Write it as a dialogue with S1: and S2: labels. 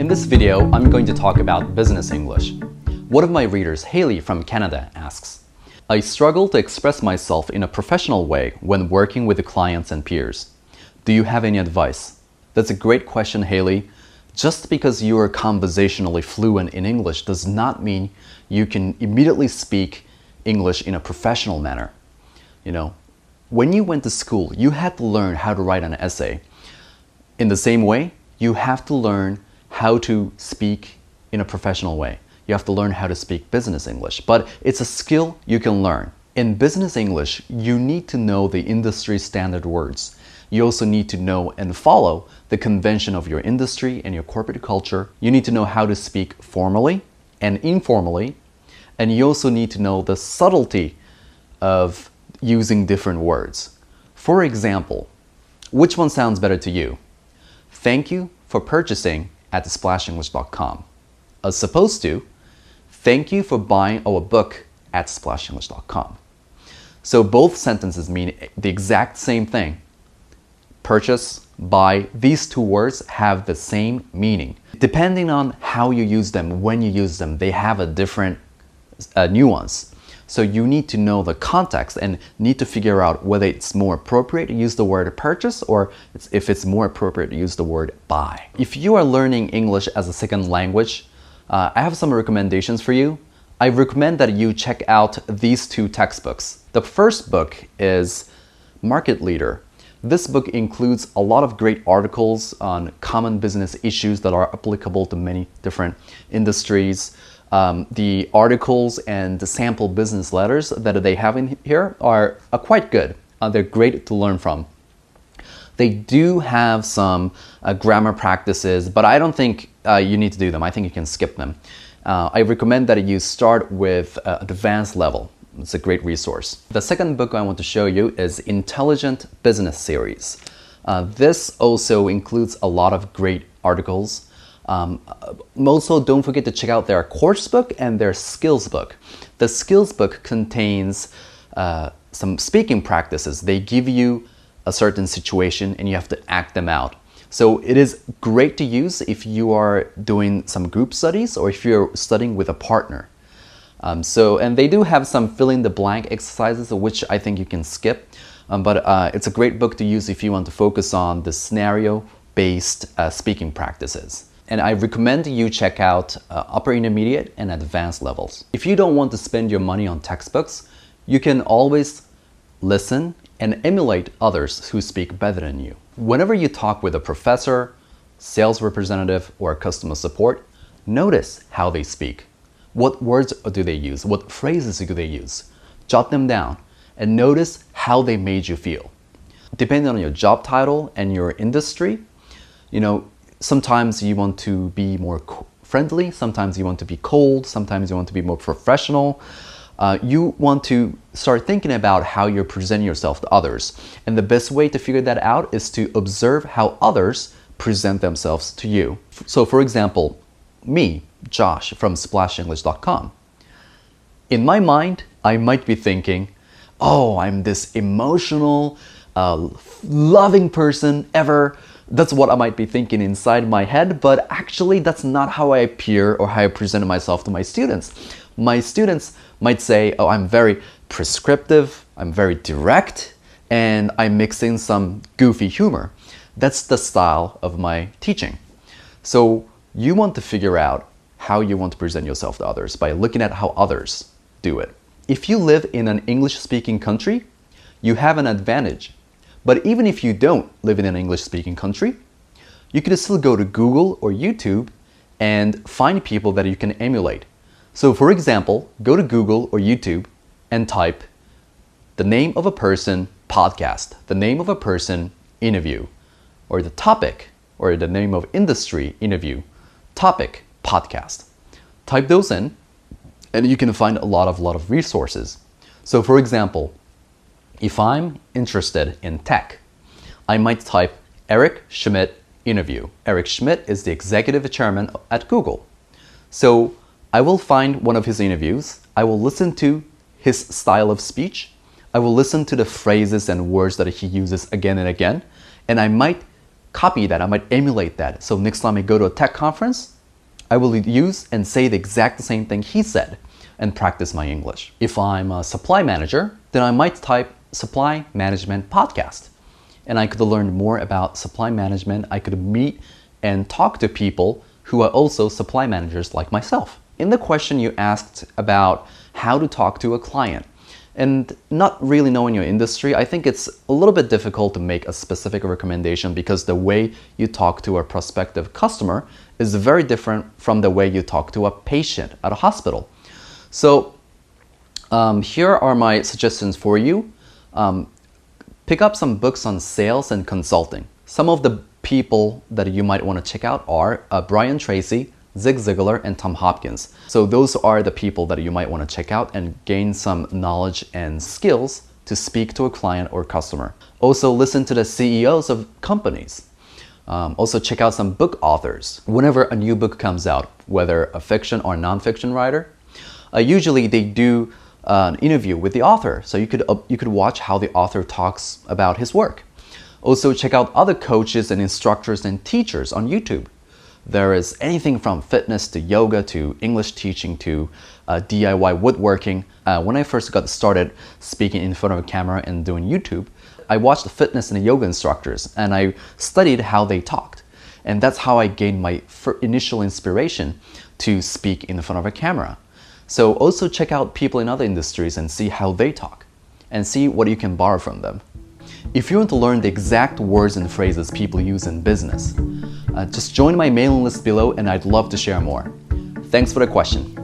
S1: In this video, I'm going to talk about business English. One of my readers, Haley from Canada, asks, I struggle to express myself in a professional way when working with the clients and peers. Do you have any advice? That's a great question, Haley. Just because you are conversationally fluent in English does not mean you can immediately speak English in a professional manner. You know, when you went to school, you had to learn how to write an essay. In the same way, you have to learn how to speak in a professional way. You have to learn how to speak business English, but it's a skill you can learn. In business English, you need to know the industry standard words. You also need to know and follow the convention of your industry and your corporate culture. You need to know how to speak formally and informally, and you also need to know the subtlety of using different words. For example, which one sounds better to you? Thank you for purchasing at splashenglish.com, as opposed to thank you for buying our book at splashenglish.com. So both sentences mean the exact same thing. Purchase, buy, these two words have the same meaning. Depending on how you use them, when you use them, they have a different nuance. So you need to know the context and need to figure out whether it's more appropriate to use the word purchase or if it's more appropriate to use the word buy. If you are learning English as a second language, I have some recommendations for you. I recommend that you check out these two textbooks. The first book is Market Leader. This book includes a lot of great articles on common business issues that are applicable to many different industries. The articles and the sample business letters that they have in here are quite good. They're great to learn from. They do have some grammar practices, but I don't think you need to do them. I think you can skip them. I recommend that you start with advanced level. It's a great resource. The second book I want to show you is Intelligent Business Series. This also includes a lot of great articles. Also, don't forget to check out their course book and their skills book. The skills book contains some speaking practices. They give you a certain situation and you have to act them out. So it is great to use if you are doing some group studies or if you're studying with a partner. And they do have some fill-in-the-blank exercises, which I think you can skip. But it's a great book to use if you want to focus on the scenario-based speaking practices. And I recommend you check out upper intermediate and advanced levels. If you don't want to spend your money on textbooks, you can always listen and emulate others who speak better than you. Whenever you talk with a professor, sales representative, or customer support, notice how they speak. What words do they use? What phrases do they use? Jot them down and notice how they made you feel. Depending on your job title and your industry, sometimes you want to be more friendly, sometimes you want to be cold, sometimes you want to be more professional. You want to start thinking about how you're presenting yourself to others. And the best way to figure that out is to observe how others present themselves to you. So for example, me, Josh from splashenglish.com. In my mind, I might be thinking, oh, I'm this emotional, loving person ever. That's what I might be thinking inside my head, but actually that's not how I appear or how I present myself to my students. My students might say, oh, I'm very prescriptive, I'm very direct, and I mix in some goofy humor. That's the style of my teaching. So you want to figure out how you want to present yourself to others by looking at how others do it. If you live in an English-speaking country, you have an advantage. But even if you don't live in an English-speaking country, you can still go to Google or YouTube and find people that you can emulate. So for example, go to Google or YouTube and type the name of a person podcast, the name of a person interview, or the topic or the name of industry interview, topic podcast. Type those in and you can find a lot of resources. So for example, if I'm interested in tech, I might type Eric Schmidt interview. Eric Schmidt is the executive chairman at Google. So I will find one of his interviews. I will listen to his style of speech. I will listen to the phrases and words that he uses again and again. And I might copy that, I might emulate that. So next time I go to a tech conference, I will use and say the exact same thing he said and practice my English. If I'm a supply manager, then I might type supply management podcast. And I could learn more about supply management. I could meet and talk to people who are also supply managers like myself. In the question you asked about how to talk to a client, and not really knowing your industry, I think it's a little bit difficult to make a specific recommendation because the way you talk to a prospective customer is very different from the way you talk to a patient at a hospital. So here are my suggestions for you. Pick up some books on sales and consulting. Some of the people that you might want to check out are Brian Tracy, Zig Ziglar, and Tom Hopkins. So those are the people that you might want to check out and gain some knowledge and skills to speak to a client or customer. Also listen to the CEOs of companies. Also check out some book authors. Whenever a new book comes out, whether a fiction or non-fiction writer, usually they do an interview with the author. So you could watch how the author talks about his work. Also check out other coaches and instructors and teachers on YouTube. There is anything from fitness to yoga to English teaching to DIY woodworking. When I first got started speaking in front of a camera and doing YouTube, I watched the fitness and yoga instructors and I studied how they talked. And that's how I gained my initial inspiration to speak in front of a camera. So also check out people in other industries and see how they talk and see what you can borrow from them. If you want to learn the exact words and phrases people use in business, just join my mailing list below and I'd love to share more. Thanks for the question.